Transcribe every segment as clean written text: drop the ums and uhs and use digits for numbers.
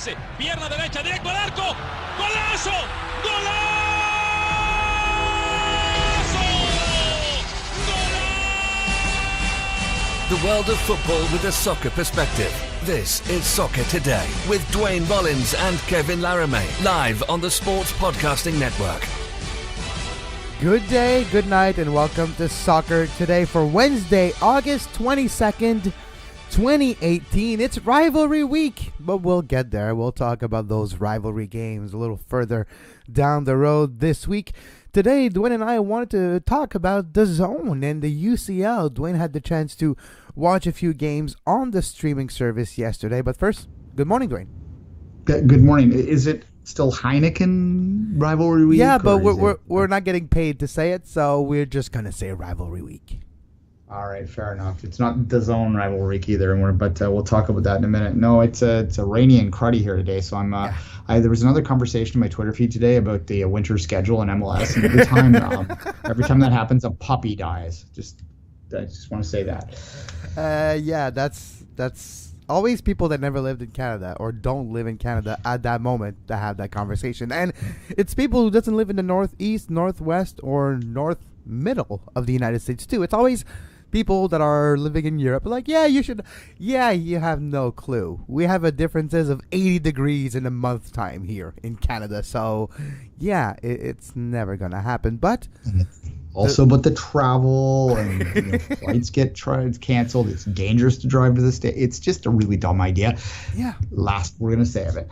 pase, pierna derecha, directo al arco, ¡golazo! ¡Golazo! The world of football with a soccer perspective. This is Soccer Today with Duane, Rollins and Kevin Laramee, live on the Sports Podcasting Network. Good day, good night, and welcome to Soccer Today for Wednesday, August 22nd, 2018. It's rivalry week, but we'll get there. We'll talk about those rivalry games a little further down the road this week. Today, Duane and I wanted to talk about DAZN and the UCL. Duane had the chance to watch a few games on the streaming service yesterday. But first, good morning, Duane. Good morning. Is it still Heineken rivalry week? Yeah, but we're not getting paid to say it, so we're just going to say rivalry week. All right, fair enough. It's not DAZN rivalry week either, but we'll talk about that in a minute. No, it's a rainy and cruddy here today, so there was another conversation in my Twitter feed today about the winter schedule in MLS, and every time that happens, a puppy dies. I just want to say that. Yeah, that's always people that never lived in Canada or don't live in Canada at that moment that have that conversation, and it's people who doesn't live in the northeast, northwest, or north middle of the United States too. It's always people that are living in Europe like, you have no clue. We have a differences of 80 degrees in a month time here in Canada. So, yeah, it's never going to happen. But but the travel and flights get canceled. It's dangerous to drive to the state. It's just a really dumb idea. Yeah. Last we're going to say of it.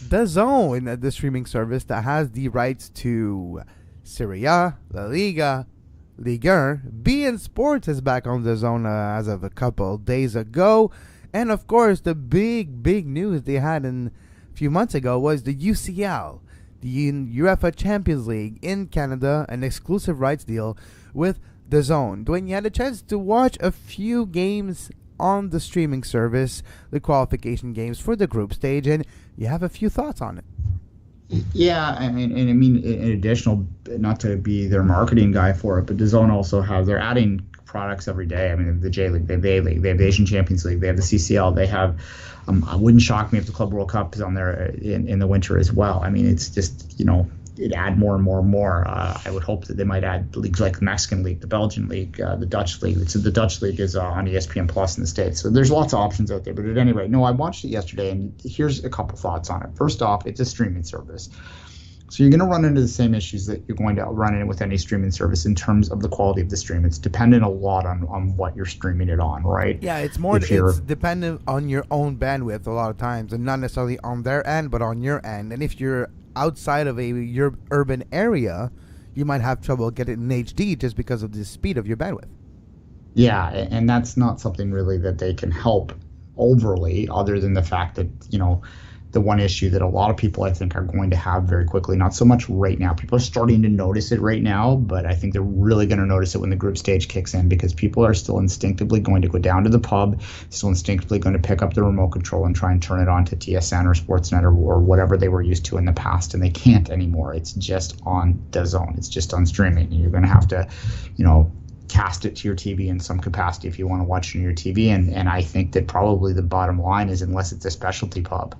DAZN, the streaming service that has the rights to Serie A, La Liga, Ligue 1, beIN Sports is back on DAZN as of a couple days ago. And of course, the big news they had a few months ago was the UCL, the UEFA Champions League in Canada, an exclusive rights deal with DAZN. Duane, you had a chance to watch a few games on the streaming service, the qualification games for the group stage, and you have a few thoughts on it. Yeah, I mean, in additional, not to be their marketing guy for it, but DAZN also they're adding products every day. I mean, they have the J League, they have the A League, they have the Asian Champions League, they have the CCL, they have, it wouldn't shock me if the Club World Cup is on there in the winter as well. I mean, it's just, it add more and more and more. I would hope that they might add leagues like the Mexican League, the Belgian League, the Dutch League. So the Dutch League is on ESPN Plus in the States. So there's lots of options out there. But at any rate, no, I watched it yesterday, and here's a couple thoughts on it. First off, it's a streaming service. So you're going to run into the same issues that you're going to run into with any streaming service in terms of the quality of the stream. It's dependent a lot on what you're streaming it on, right? Yeah, it's dependent on your own bandwidth a lot of times, and not necessarily on their end, but on your end. And if you're outside of your urban area, you might have trouble getting in HD just because of the speed of your bandwidth. Yeah, and that's not something really that they can help overly, other than the fact that, the one issue that a lot of people I think are going to have very quickly, not so much right now. People are starting to notice it right now, but I think they're really going to notice it when the group stage kicks in, because people are still instinctively going to go down to the pub, still instinctively going to pick up the remote control and try and turn it on to TSN or Sportsnet or whatever they were used to in the past, and they can't anymore. It's just on DAZN. It's just on streaming. And you're going to have to, cast it to your TV in some capacity if you want to watch it on your TV. And I think that probably the bottom line is, unless it's a specialty pub,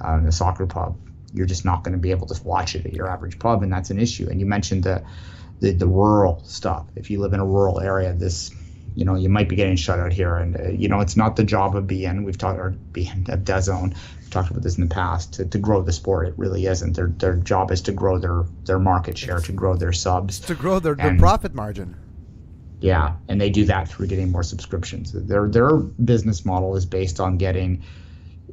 a soccer pub, you're just not going to be able to watch it at your average pub, and that's an issue. And you mentioned the rural stuff. If you live in a rural area, you might be getting shut out here, and it's not the job of beIN. We've talked, or beIN of DAZN. We've talked about this in the past, to grow the sport. It really isn't. Their job is to grow their market share, to grow their subs, to grow their profit margin. Yeah, and they do that through getting more subscriptions. Their business model is based on getting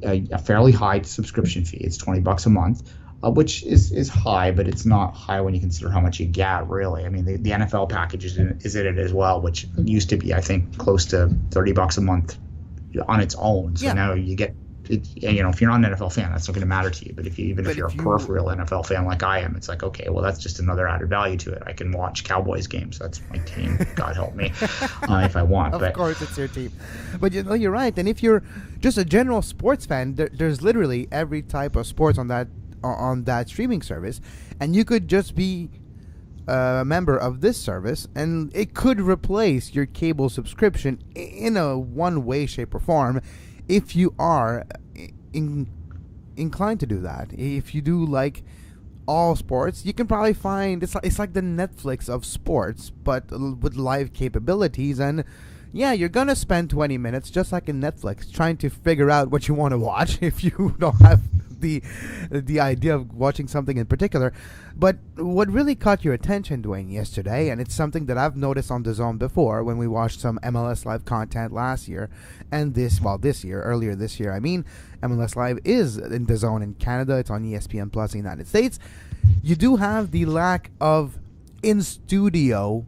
a fairly high subscription fee. It's $20 a month, which is high, but it's not high when you consider how much you get, really. I mean, the NFL package is in it as well, which used to be, I think, close to $30 a month on its own. So now you get it, if you're not an NFL fan, that's not going to matter to you. But if you're a peripheral NFL fan like I am, it's like, okay, well, that's just another added value to it. I can watch Cowboys games. That's my team. God help me, if I want. Of course, it's your team. But you're right. And if you're just a general sports fan, there's literally every type of sports on that streaming service, and you could just be a member of this service, and it could replace your cable subscription in a one way, shape, or form if you are inclined to do that, if you do like all sports, you can probably find it's like the Netflix of sports, but with live capabilities. And yeah, you're gonna spend 20 minutes just like in Netflix trying to figure out what you want to watch if you don't have the idea of watching something in particular. But what really caught your attention, Duane, yesterday, and it's something that I've noticed on DAZN before when we watched some MLS Live content last year, and earlier this year, I mean, MLS Live is in DAZN in Canada, it's on ESPN Plus in the United States. You do have the lack of in-studio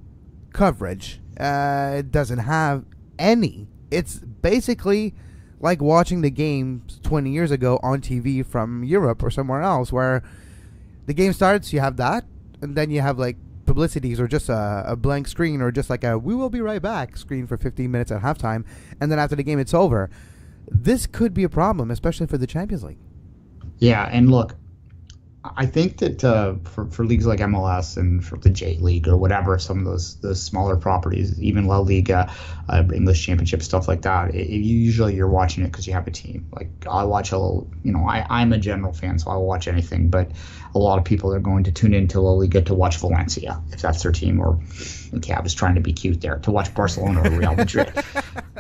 coverage. It doesn't have any. It's basically like watching the games 20 years ago on TV from Europe or somewhere else, where the game starts, you have that, and then you have like publicities or just a blank screen or just like a "we will be right back" screen for 15 minutes at halftime, and then after the game it's over. This could be a problem, especially for the Champions League. Yeah, and look, I think that for leagues like MLS and for the J League or whatever, some of those smaller properties, even La Liga, English Championship, stuff like that, usually you're watching it because you have a team. Like I watch I'm a general fan, so I'll watch anything. But a lot of people are going to tune into La Liga to watch Valencia if that's their team, or I was trying to be cute there, to watch Barcelona or Real Madrid.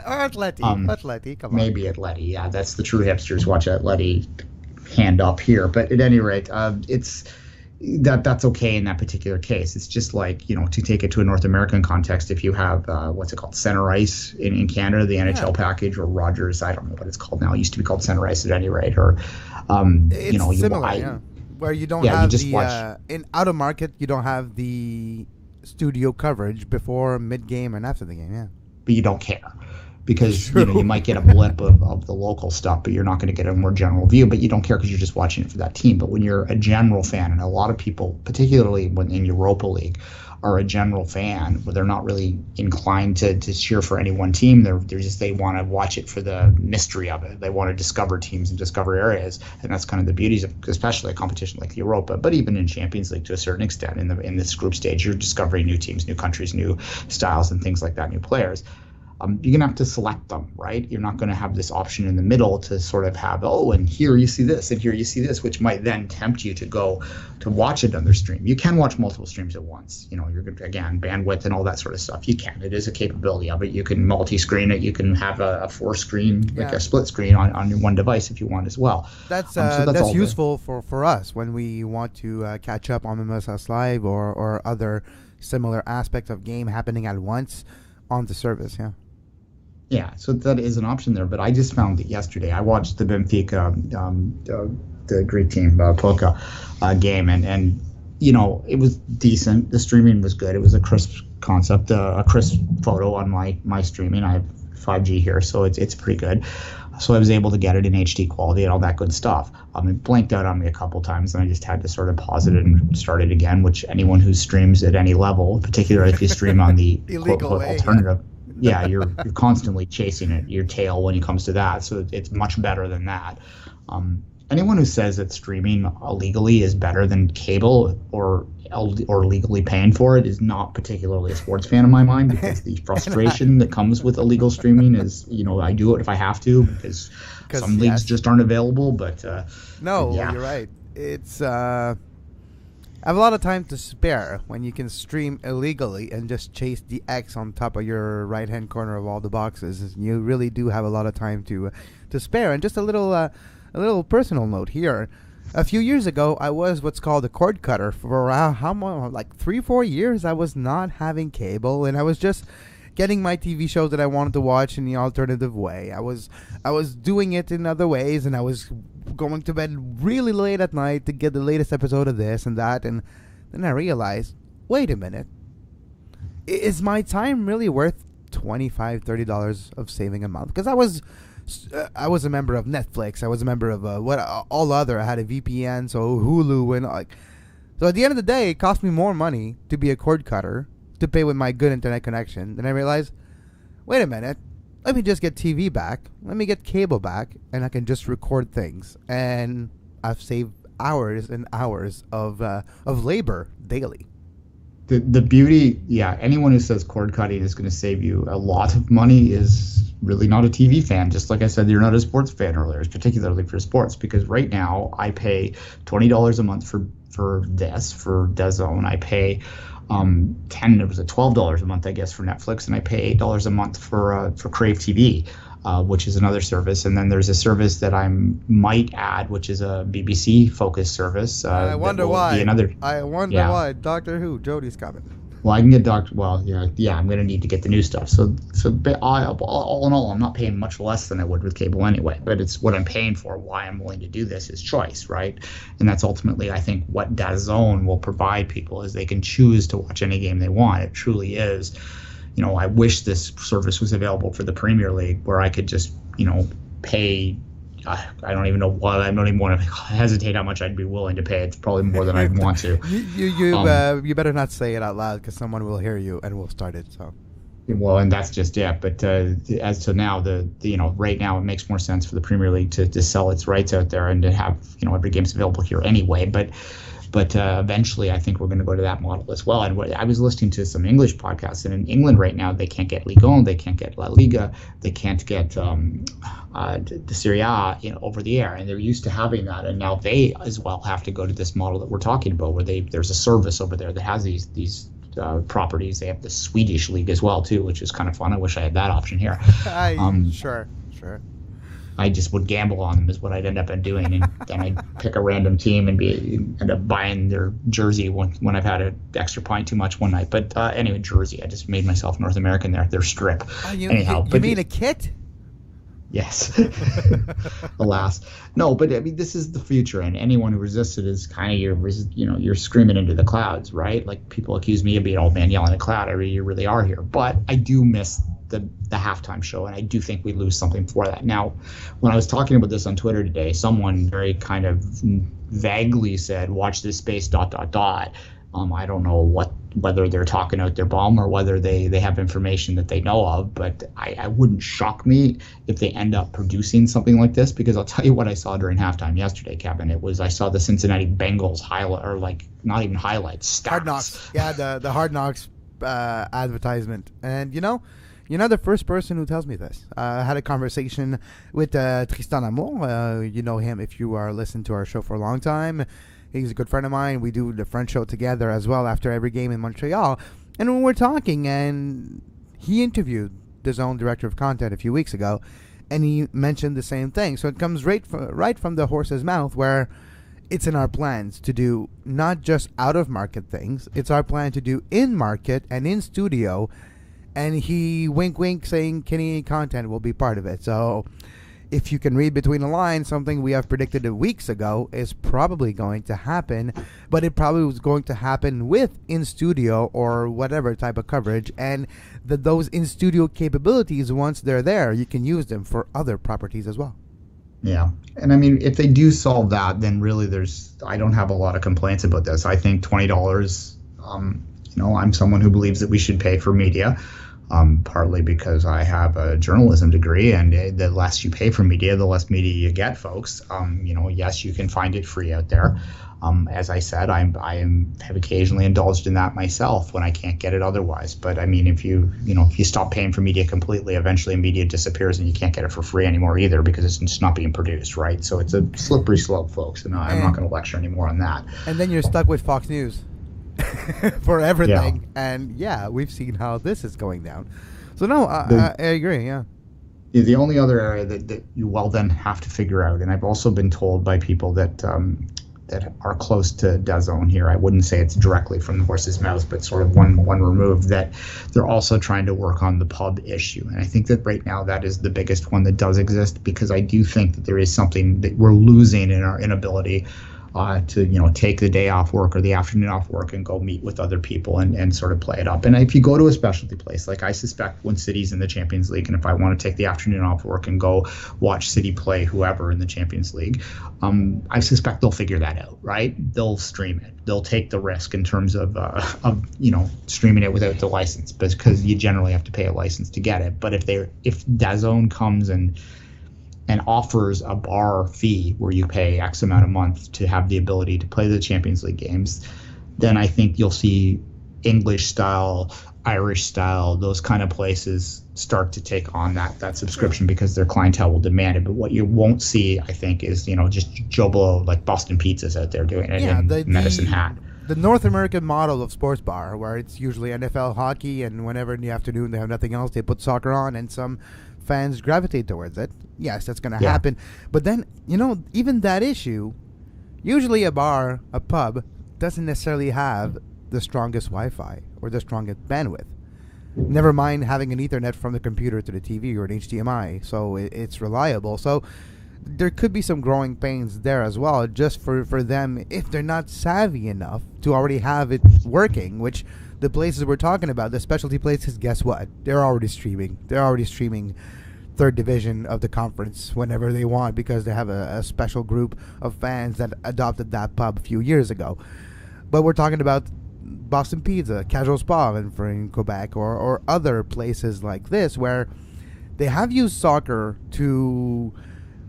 Or Atleti, come on. Maybe Atleti, yeah, that's the true hipsters watch Atleti. Hand up here, but at any rate, it's that's okay in that particular case. It's just like, to take it to a North American context, if you have what's it called, center ice in Canada, the NHL package, or Rogers, I don't know what it's called now. It used to be called center ice at any rate, or it's similar, where you don't have in out of market, you don't have the studio coverage before, mid game, and after the game. But you don't care. Because you might get a blip of the local stuff, but you're not going to get a more general view. But you don't care because you're just watching it for that team. But when you're a general fan, and a lot of people, particularly when in Europa League, are a general fan, where they're not really inclined to cheer for any one team. They want to watch it for the mystery of it. They want to discover teams and discover areas, and that's kind of the beauties of especially a competition like the Europa. But even in Champions League to a certain extent, in this group stage, you're discovering new teams, new countries, new styles, and things like that, new players. You're going to have to select them, right? You're not going to have this option in the middle to sort of have, and here you see this, and here you see this, which might then tempt you to go to watch another stream. You can watch multiple streams at once. You're good, again, bandwidth and all that sort of stuff. You can. It is a capability of it. You can multi-screen it. You can have a four-screen, like a split screen on your one device if you want as well. That's useful for us when we want to catch up on MLS Live or other similar aspects of game happening at once on the service, Yeah, so that is an option there. But I just found it yesterday. I watched the Benfica, the Greek team, Polka game, and it was decent. The streaming was good. It was a crisp concept, a crisp photo on my streaming. I have 5G here, so it's pretty good. So I was able to get it in HD quality and all that good stuff. It blanked out on me a couple times, and I just had to sort of pause it and start it again, which anyone who streams at any level, particularly if you stream on the illegal alternative, you're constantly chasing your tail when it comes to that. So it's much better than that. Anyone who says that streaming illegally is better than cable or legally paying for it is not particularly a sports fan in my mind, because the frustration that comes with illegal streaming is, I do it if I have to, because some leagues just aren't available. But you're right. It's I have a lot of time to spare when you can stream illegally and just chase the X on top of your right-hand corner of all the boxes. You really do have a lot of time to spare. And just a little personal note here. A few years ago, I was what's called a cord cutter for how long? Like 3-4 years. I was not having cable, and I was just getting my TV shows that I wanted to watch in the alternative way. I was doing it in other ways, and I was going to bed really late at night to get the latest episode of this and that. And then I realized, wait a minute, is my time really worth $25-$30 of saving a month? Because I was a member of Netflix. I was a member of all other. I had a VPN, so Hulu, and so at the end of the day, it cost me more money to be a cord cutter, to pay with my good internet connection. Then I realized, wait a minute, let me just get TV back, let me get cable back, and I can just record things, and I've saved hours and hours of labor daily. The beauty, anyone who says cord cutting is going to save you a lot of money is really not a TV fan. Just like I said, you're not a sports fan earlier, particularly for sports, because right now I pay $20 a month for DAZN. I pay $12 a month, I guess, for Netflix, and I pay $8 a month for Crave TV. Which is another service, and then there's a service that I might add, which is a BBC-focused service. I wonder why. Why. Doctor Who, Jodie's coming. Well, I can get I'm going to need to get the new stuff. So all in all, I'm not paying much less than I would with cable anyway. But it's what I'm paying for. Why I'm willing to do this is choice, right? And that's ultimately, I think, what DAZN will provide people is they can choose to watch any game they want. It truly is. I wish this service was available for the Premier League where I could just, pay. I don't even know what. I don't even want to hesitate how much I'd be willing to pay. It's probably more than I'd want to. You better not say it out loud because someone will hear you and will start it. So. Well, and that's just it. But as to now, right now it makes more sense for the Premier League to sell its rights out there and to have every game's available here anyway. But eventually, I think we're going to go to that model as well. And I was listening to some English podcasts, and in England right now, they can't get Ligue 1, they can't get La Liga, they can't get the Serie A over the air. And they're used to having that, and now they as well have to go to this model that we're talking about, where there's a service over there that has these properties. They have the Swedish league as well too, which is kind of fun. I wish I had that option here. Sure. I just would gamble on them is what I'd end up doing, and then I'd pick a random team and end up buying their jersey when I've had an extra pint too much one night. But anyway, jersey. I just made myself North American there. Their strip. You mean a kit? Yes. Alas. No, but I mean, this is the future, and anyone who resists it is kind of you're screaming into the clouds, right? Like people accuse me of being old man yelling at a cloud. You really are here. But I do miss the halftime show, and I do think we lose something for that. Now, when I was talking about this on Twitter today, someone very kind of vaguely said, "Watch this space ... I don't know whether they're talking out their bum or whether they have information that they know of, but I wouldn't shock me if they end up producing something like this, because I'll tell you what I saw during halftime yesterday, Kevin. I saw the Cincinnati Bengals highlight, or like not even highlights, stats. Hard Knocks. Yeah, the Hard Knocks advertisement. And you're not the first person who tells me this. I had a conversation with Tristan Amour. You know him if you are listening to our show for a long time. He's a good friend of mine. We do the French show together as well after every game in Montreal. And when we're talking, and he interviewed the DAZN director of content a few weeks ago, and he mentioned the same thing. So it comes right from the horse's mouth, where it's in our plans to do not just out-of-market things. It's our plan to do in-market and in-studio. And he wink saying Canadian content will be part of it. So if you can read between the lines, something we have predicted weeks ago is probably going to happen, but it probably was going to happen with in-studio or whatever type of coverage, and those in-studio capabilities, once they're there, you can use them for other properties as well. Yeah. And I mean, if they do solve that, then really I don't have a lot of complaints about this. I think $20, I'm someone who believes that we should pay for media. Partly because I have a journalism degree, and the less you pay for media, the less media you get, folks. Yes, you can find it free out there. As I said, I have occasionally indulged in that myself when I can't get it otherwise. But I mean, if you stop paying for media completely, eventually media disappears and you can't get it for free anymore either, because it's just not being produced, right? So it's a slippery slope, folks, and I'm not going to lecture anymore on that. And then you're stuck with Fox News. For everything, and we've seen how this is going down. So no, I agree. Yeah. The only other area that you then have to figure out, and I've also been told by people that are close to DAZN here, I wouldn't say it's directly from the horse's mouth, but sort of one removed, that they're also trying to work on the pub issue. And I think that right now that is the biggest one that does exist, because I do think that there is something that we're losing in our inability to take the day off work or the afternoon off work and go meet with other people and sort of play it up. And if you go to a specialty place, like I suspect when City's in the Champions League, and if I want to take the afternoon off work and go watch City play whoever in the Champions League, I suspect they'll figure that out, right? They'll stream it. They'll take the risk in terms of streaming it without the license, because you generally have to pay a license to get it. But if DAZN comes and offers a bar fee where you pay X amount a month to have the ability to play the Champions League games, then I think you'll see English style, Irish style, those kind of places start to take on that subscription because their clientele will demand it. But what you won't see, I think, is, just Joe Blow, like Boston Pizzas out there doing it in Medicine Hat. The North American model of sports bar, where it's usually NFL hockey, and whenever in the afternoon they have nothing else, they put soccer on, and some fans gravitate towards it. Yes, that's going to happen. But then, even that issue, usually a bar, a pub, doesn't necessarily have the strongest Wi-Fi or the strongest bandwidth. Never mind having an Ethernet from the computer to the TV or an HDMI, so it's reliable. So there could be some growing pains there as well, just for them, if they're not savvy enough to already have it working, which the places we're talking about, the specialty places, guess what? They're already streaming. They're already streaming third division of the conference whenever they want, because they have a special group of fans that adopted that pub a few years ago. But we're talking about Boston Pizza, Casual Spa in Quebec, or other places like this where they have used soccer to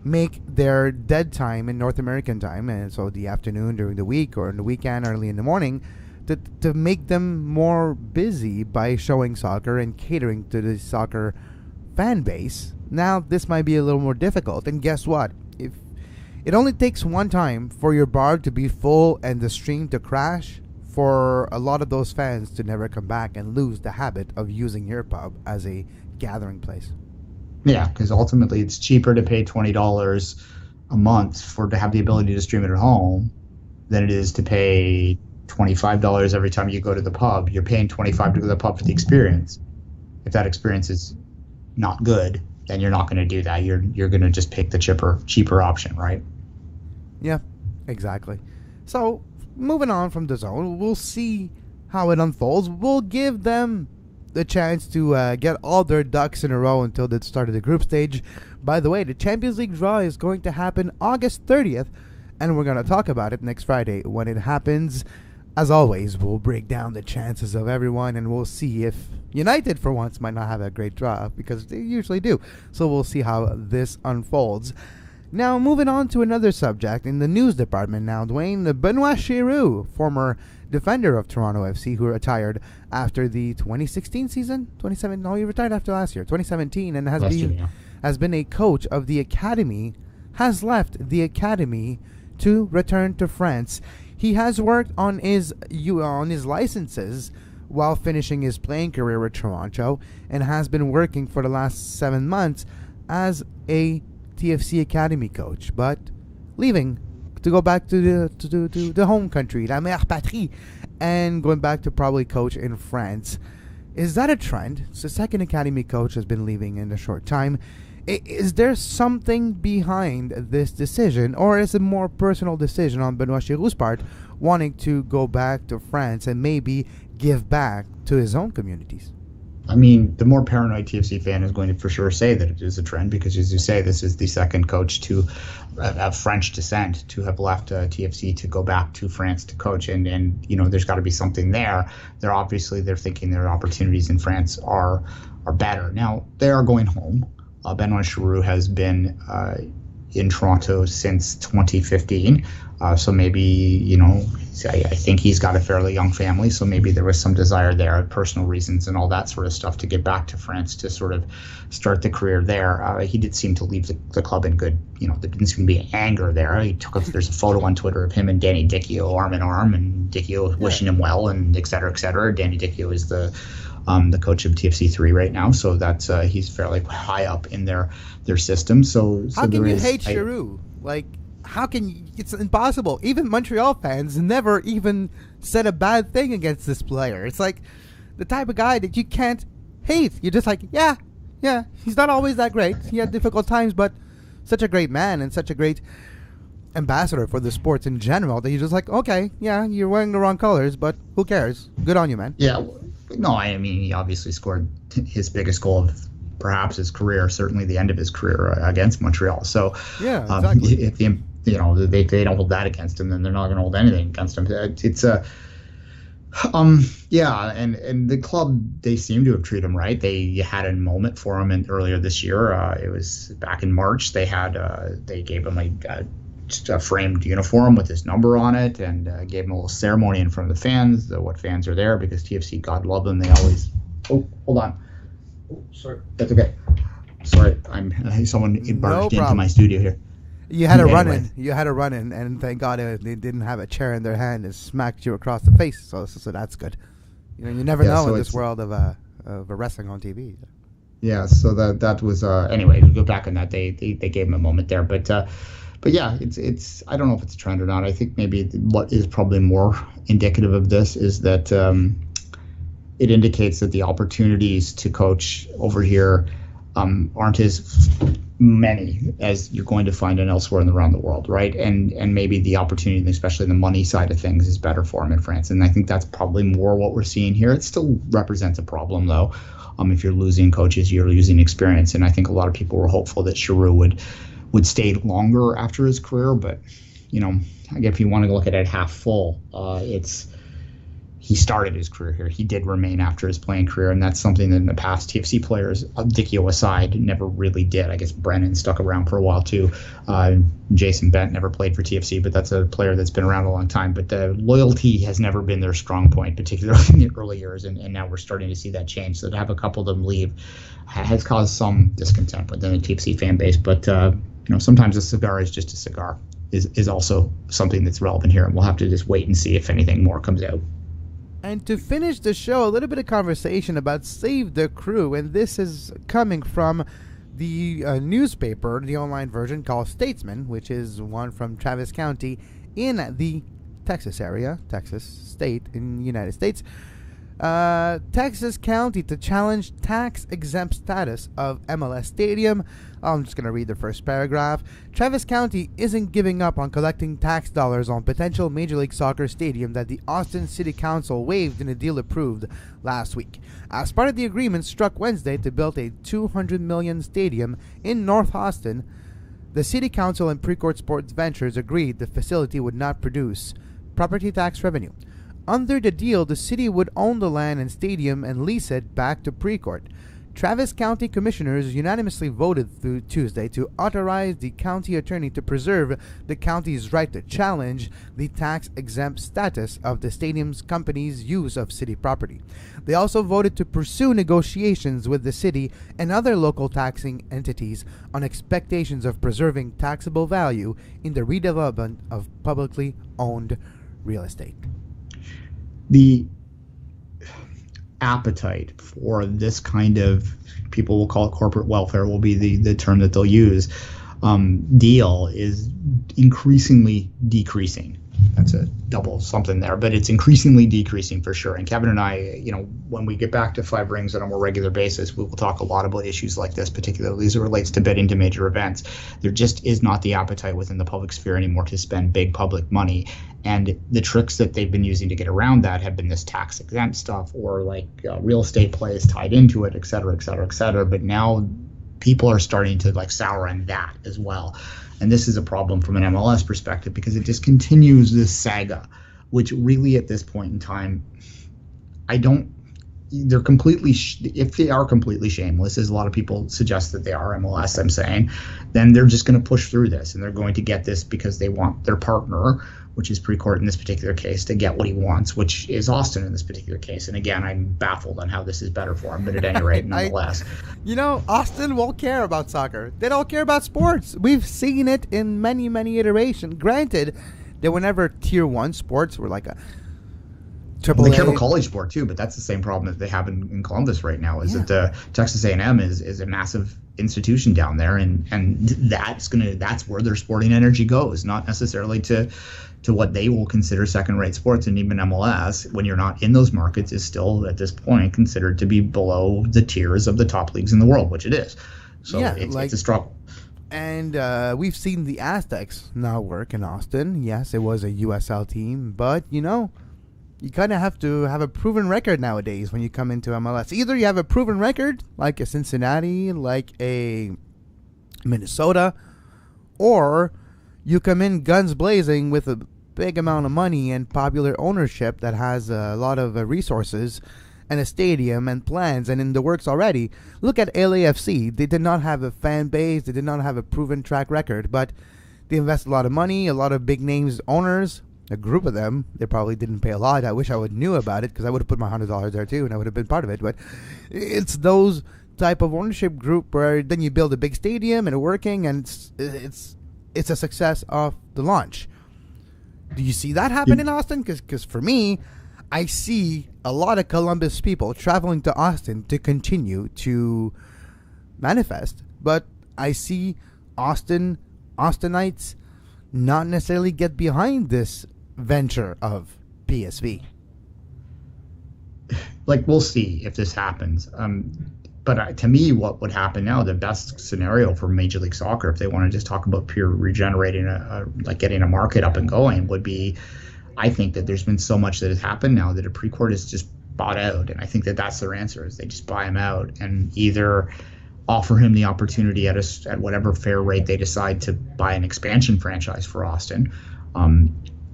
make their dead time in North American time, and so the afternoon during the week or in the weekend, early in the morning, to make them more busy by showing soccer and catering to the soccer fan base. Now this might be a little more difficult, and guess what? If it only takes one time for your bar to be full and the stream to crash, for a lot of those fans to never come back and lose the habit of using your pub as a gathering place. Yeah, because ultimately it's cheaper to pay $20 a month to have the ability to stream it at home than it is to pay $25 every time you go to the pub. You're paying $25 to go to the pub for the experience. If that experience is not good, then you're not going to do that. You're going to just pick the cheaper option, right? Yeah, exactly. So moving on from DAZN, we'll see how it unfolds. We'll give them the chance to get all their ducks in a row until the start of the group stage. By the way, the Champions League draw is going to happen August 30th, and we're going to talk about it next Friday when it happens. As always, we'll break down the chances of everyone, and we'll see if United, for once, might not have a great draw, because they usually do. So we'll see how this unfolds. Now, moving on to another subject in the news department now, Duane. Benoit Giroux, former defender of Toronto FC, who retired after the 2016 season? 2017? No, he retired after last year, 2017, and has been a coach of the academy, has left the academy to return to France. He has worked on his licenses while finishing his playing career with Toronto, and has been working for the last 7 months as a TFC Academy coach, but leaving to go back to the home country, la mère patrie, and going back to probably coach in France. Is that a trend? So, second Academy coach has been leaving in a short time. Is there something behind this decision, or is it a more personal decision on Benoit Giroux's part, wanting to go back to France and maybe give back to his own communities? I mean, the more paranoid TFC fan is going to for sure say that it is a trend, because, as you say, this is the second coach to have French descent to have left TFC to go back to France to coach, and there's got to be something there. They're thinking their opportunities in France are better. Now they are going home. Benoit Giroux has been in Toronto since 2015. So maybe, I think he's got a fairly young family, so maybe there was some desire there, personal reasons and all that sort of stuff, to get back to France to sort of start the career there. He did seem to leave the club in good, there didn't seem to be anger there. There's a photo on Twitter of him and Danny Dichio arm in arm, and Dichio wishing him well, and et cetera, et cetera. Danny Dichio is the coach of TFC3 right now, so that's he's fairly high up in their system. So how can you hate Giroux? How can you? It's impossible. Even Montreal fans never even said a bad thing against this player. It's like the type of guy that you can't hate. You're just like, yeah, he's not always that great. He had difficult times, but such a great man and such a great ambassador for the sports in general that you're just like, okay, yeah, you're wearing the wrong colors, but who cares? Good on you, man. Yeah. No, I mean, he obviously scored his biggest goal of perhaps his career, certainly the end of his career against Montreal. So, yeah, exactly. If they don't hold that against him, then they're not going to hold anything against him. It's and the club, they seem to have treated him right. They had a moment for him earlier this year. It was back in March. They gave him a a framed uniform with his number on it, and gave him a little ceremony in front of the fans. What fans are there because TFC, God love them, they always. Oh, hold on. Oh, sorry, that's okay. Sorry, someone barged into my studio here. You had to run in. You had to run in, and thank God they didn't have a chair in their hand and smacked you across the face. So that's good. You never know in this world of wrestling on TV. Yeah, so that was anyway. To go back on that, they gave him a moment there, but yeah, it's I don't know if it's a trend or not. I think maybe what is probably more indicative of this is that it indicates that the opportunities to coach over here aren't as many as you're going to find elsewhere around the world, right? And maybe the opportunity, especially the money side of things, is better for him in France. And I think that's probably more what we're seeing here. It still represents a problem, though. If you're losing coaches, you're losing experience. And I think a lot of people were hopeful that Giroux would stay longer after his career. But, again, if you want to look at it half full, he started his career here. He did remain after his playing career, and that's something that in the past TFC players, Dicchio aside, never really did. I guess Brennan stuck around for a while too. Jason Bent never played for TFC, but that's a player that's been around a long time. But loyalty has never been their strong point, particularly in the early years, and now we're starting to see that change. So to have a couple of them leave has caused some discontent within the TFC fan base. But sometimes a cigar is just a cigar is also something that's relevant here, and we'll have to just wait and see if anything more comes out. And to finish the show, a little bit of conversation about Save the Crew, and this is coming from the newspaper, the online version called Statesman, which is one from Travis County in the Texas area, Texas state in the United States. Texas County to challenge tax-exempt status of MLS Stadium. I'm just going to read the first paragraph. Travis County isn't giving up on collecting tax dollars on potential Major League Soccer stadium that the Austin City Council waived in a deal approved last week. As part of the agreement struck Wednesday to build a $200 million stadium in North Austin, the City Council and Precourt Sports Ventures agreed the facility would not produce property tax revenue. Under the deal, the city would own the land and stadium and lease it back to Precourt. Travis County Commissioners unanimously voted through Tuesday to authorize the county attorney to preserve the county's right to challenge the tax-exempt status of the stadium's company's use of city property. They also voted to pursue negotiations with the city and other local taxing entities on expectations of preserving taxable value in the redevelopment of publicly owned real estate. The appetite for this kind of, people will call it corporate welfare, will be the term that they'll use, deal is increasingly decreasing. That's a double something there, but it's increasingly decreasing for sure. And Kevin and I, when we get back to Five Rings on a more regular basis, we will talk a lot about issues like this, particularly as it relates to bidding to major events. There just is not the appetite within the public sphere anymore to spend big public money. And the tricks that they've been using to get around that have been this tax exempt stuff, or like real estate plays tied into it, et cetera, et cetera, et cetera. But now people are starting to sour on that as well. And this is a problem from an MLS perspective because it just continues this saga, which really at this point in time, they're completely, if they are completely shameless, as a lot of people suggest that they are, MLS, I'm saying, then they're just going to push through this and they're going to get this because they want their partner, which is Precourt in this particular case, to get what he wants, which is Austin in this particular case. And again, I'm baffled on how this is better for him, but at any rate, nonetheless. Austin won't care about soccer. They don't care about sports. We've seen it in many, many iterations. Granted, that whenever Tier 1 sports were like a triple A. They care about college sport too, but that's the same problem that they have in Columbus right now, is that Texas A&M is a massive institution down there, and that's where their sporting energy goes, not necessarily to what they will consider second-rate sports. And even MLS, when you're not in those markets, is still at this point considered to be below the tiers of the top leagues in the world, which it is. So it's a struggle. And we've seen the Aztecs now work in Austin. Yes, it was a USL team, but you kind of have to have a proven record nowadays when you come into MLS. Either you have a proven record, like a Cincinnati, like a Minnesota, or you come in guns blazing with a big amount of money and popular ownership that has a lot of resources and a stadium and plans and in the works already. Look at LAFC. They did not have a fan base. They did not have a proven track record, but They invest a lot of money, a lot of big names owners, a group of them. They probably didn't pay a lot. I wish I would knew about it because I would have put my $100 there too and I would have been part of it. But it's those type of ownership group where then you build a big stadium and it's working, and it's a success of the launch. Do you see that happen in Austin? Because for me, I see a lot of Columbus people traveling to Austin to continue to manifest, but I see Austinites not necessarily get behind this venture of PSV. Like, we'll see if this happens. But to me, what would happen now, the best scenario for Major League Soccer, if they want to just talk about pure regenerating, like getting a market up and going, would be, I think that there's been so much that has happened now that a pre-court is just bought out. And I think that that's their answer, is they just buy him out and either offer him the opportunity at whatever fair rate they decide to buy an expansion franchise for Austin,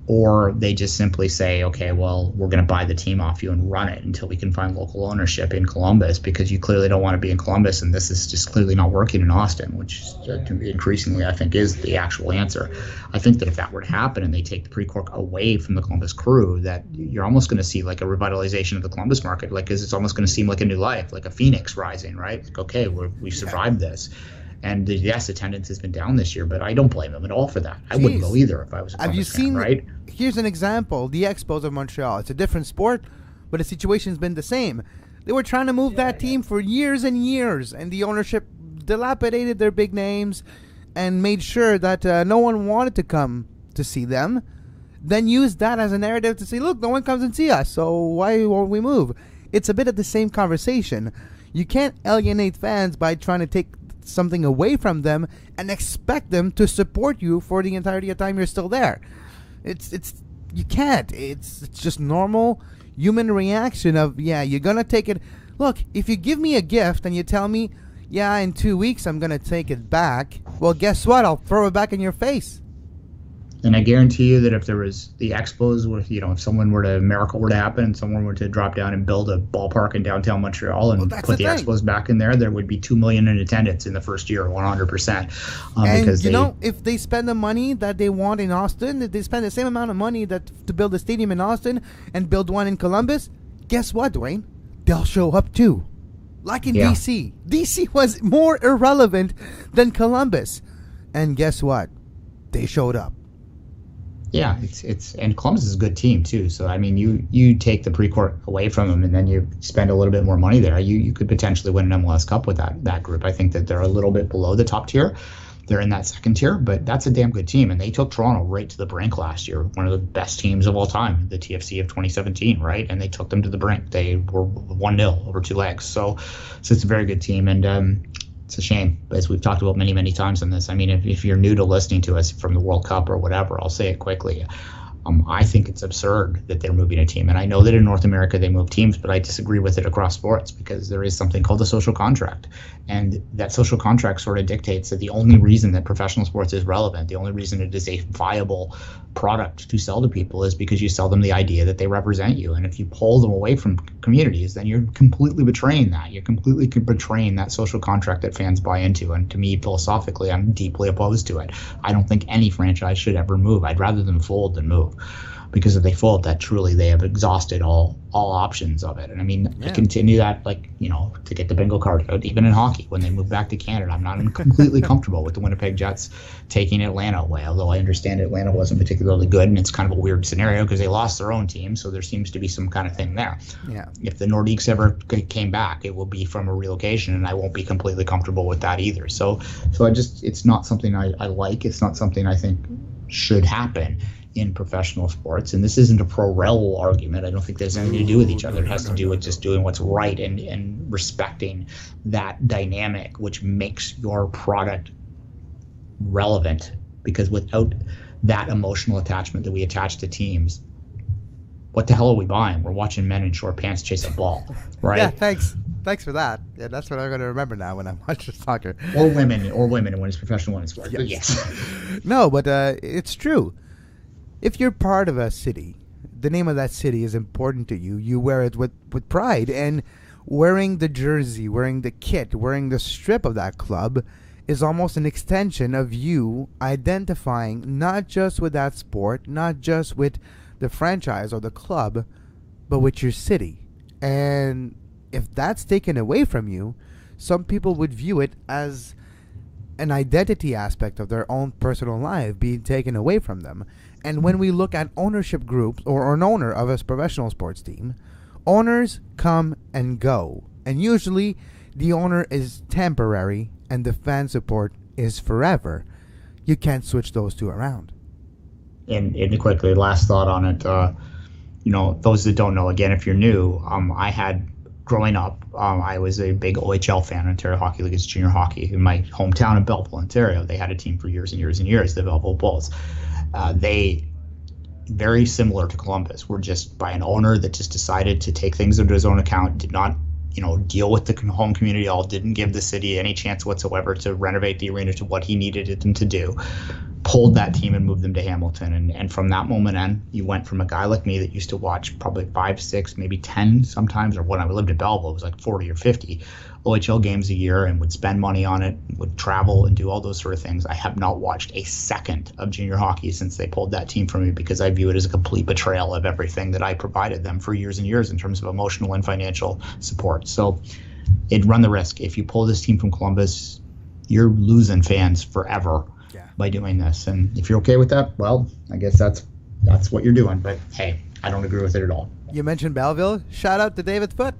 or they just simply say, okay, well, we're going to buy the team off you and run it until we can find local ownership in Columbus, because you clearly don't want to be in Columbus, and this is just clearly not working in Austin, which increasingly I think is the actual answer. I think that if that were to happen and they take the pre-cork away from the Columbus crew, that you're almost going to see like a revitalization of the Columbus market, like, because it's almost going to seem like a new life, like a phoenix rising, right? Like, okay, we've survived this. And yes, attendance has been down this year, but I don't blame them at all for that. I wouldn't go either if I was a Columbus fan, right? Here's an example. The Expos of Montreal. It's a different sport, but the situation's been the same. They were trying to move that team for years and years, and the ownership dilapidated their big names and made sure that no one wanted to come to see them. Then used that as a narrative to say, look, no one comes and see us, so why won't we move? It's a bit of the same conversation. You can't alienate fans by trying to take something away from them and expect them to support you for the entirety of time you're still there. You can't. It's just normal human reaction of, yeah, you're gonna take it. Look, if you give me a gift and you tell me, yeah, in 2 weeks I'm gonna take it back, well, guess what? I'll throw it back in your face. And I guarantee you that if there was the Expos, if a miracle were to happen, and someone were to drop down and build a ballpark in downtown Montreal and put the Expos back in there would be 2 million in attendance in the first year, 100%. And because if they spend the money that they want in Austin, if they spend the same amount of money to build a stadium in Austin and build one in Columbus, guess what, Duane? They'll show up too. Like in DC. DC was more irrelevant than Columbus. And guess what? They showed up. Yeah, and Columbus is a good team too. So I mean, you take the pre-court away from them, and then you spend a little bit more money there. You could potentially win an MLS Cup with that group. I think that they're a little bit below the top tier. They're in that second tier, but that's a damn good team. And they took Toronto right to the brink last year, one of the best teams of all time, the TFC of 2017, right? And they took them to the brink. They were 1-0 over 2 legs. So it's a very good team, and it's a shame, as we've talked about many, many times on this. I mean, if you're new to listening to us from the World Cup or whatever, I'll say it quickly. I think it's absurd that they're moving a team. And I know that in North America they move teams, but I disagree with it across sports, because there is something called a social contract. And that social contract sort of dictates that the only reason that professional sports is relevant, the only reason it is a viable product to sell to people, is because you sell them the idea that they represent you. And if you pull them away from communities, then you're completely betraying that. You're completely betraying that social contract that fans buy into. And to me, philosophically, I'm deeply opposed to it. I don't think any franchise should ever move. I'd rather them fold than move. Because if they fold, that truly they have exhausted all options of it. And I mean, I continue that, to get the bingo card out, even in hockey, when they move back to Canada. I'm not completely comfortable with the Winnipeg Jets taking Atlanta away, although I understand Atlanta wasn't particularly good, and it's kind of a weird scenario because they lost their own team, so there seems to be some kind of thing there. Yeah. If the Nordiques ever came back, it will be from a relocation, and I won't be completely comfortable with that either. So it's not something I like. It's not something I think should happen in professional sports. And this isn't a pro-rel argument. I don't think there's anything to do with each other. It has to do with just doing what's right and respecting that dynamic, which makes your product relevant. Because without that emotional attachment that we attach to teams, what the hell are we buying? We're watching men in short pants chase a ball, right? Yeah, thanks for that. Yeah, that's what I'm going to remember now when I watch soccer. Or women when it's professional women's sport. Yes. No, but it's true. If you're part of a city, the name of that city is important to you. You wear it with pride. And wearing the jersey, wearing the kit, wearing the strip of that club is almost an extension of you identifying not just with that sport, not just with the franchise or the club, but with your city. And if that's taken away from you, some people would view it as an identity aspect of their own personal life being taken away from them. And when we look at ownership groups or an owner of a professional sports team, owners come and go. And usually the owner is temporary and the fan support is forever. You can't switch those two around. And quickly, last thought on it, those that don't know, again, if you're new, growing up, I was a big OHL fan. Ontario Hockey League is junior hockey. In my hometown of Belleville, Ontario, they had a team for years and years and years, the Belleville Bulls. They, very similar to Columbus, were just by an owner that just decided to take things into his own account, did not deal with the home community at all, didn't give the city any chance whatsoever to renovate the arena to what he needed them to do, pulled that team and moved them to Hamilton. And from that moment on, you went from a guy like me that used to watch probably 5, 6, maybe 10 sometimes, or when I lived in Belleville, it was like 40 or 50 OHL games a year and would spend money on it, would travel and do all those sort of things. I have not watched a second of junior hockey since they pulled that team from me, because I view it as a complete betrayal of everything that I provided them for years and years in terms of emotional and financial support. So it'd run the risk. If you pull this team from Columbus, you're losing fans forever by doing this. And if you're okay with that, well, I guess that's what you're doing. But hey, I don't agree with it at all. You mentioned Belleville. Shout out to David Foote,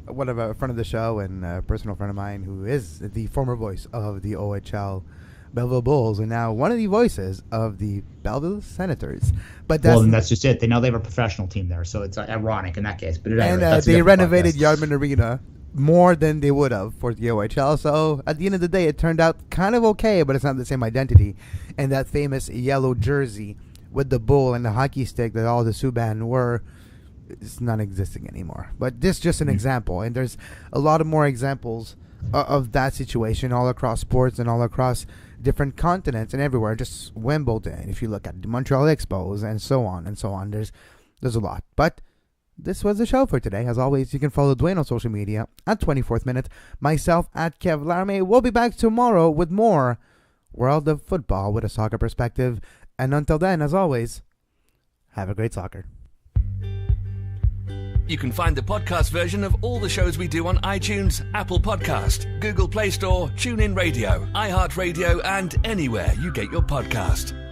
one of a friend of the show and a personal friend of mine who is the former voice of the OHL Belleville Bulls and now one of the voices of the Belleville Senators. But that's just it. They have a professional team there, so it's ironic in that case. But they renovated Yardman Arena more than they would have for the OHL. So at the end of the day, it turned out kind of okay, but it's not the same identity. And that famous yellow jersey with the bull and the hockey stick that all the Subban were, it's not existing anymore. But this is just an example, and there's a lot of more examples of that situation all across sports and all across different continents and everywhere. Just Wimbledon, if you look at the Montreal Expos and so on and so on. There's a lot. But this was the show for today. As always, you can follow Duane on social media at 24th Minute, myself at Kev Laramee. We'll be back tomorrow with more World of Football with a soccer perspective. And until then, as always, have a great soccer. You can find the podcast version of all the shows we do on iTunes, Apple Podcast, Google Play Store, TuneIn Radio, iHeartRadio, and anywhere you get your podcast.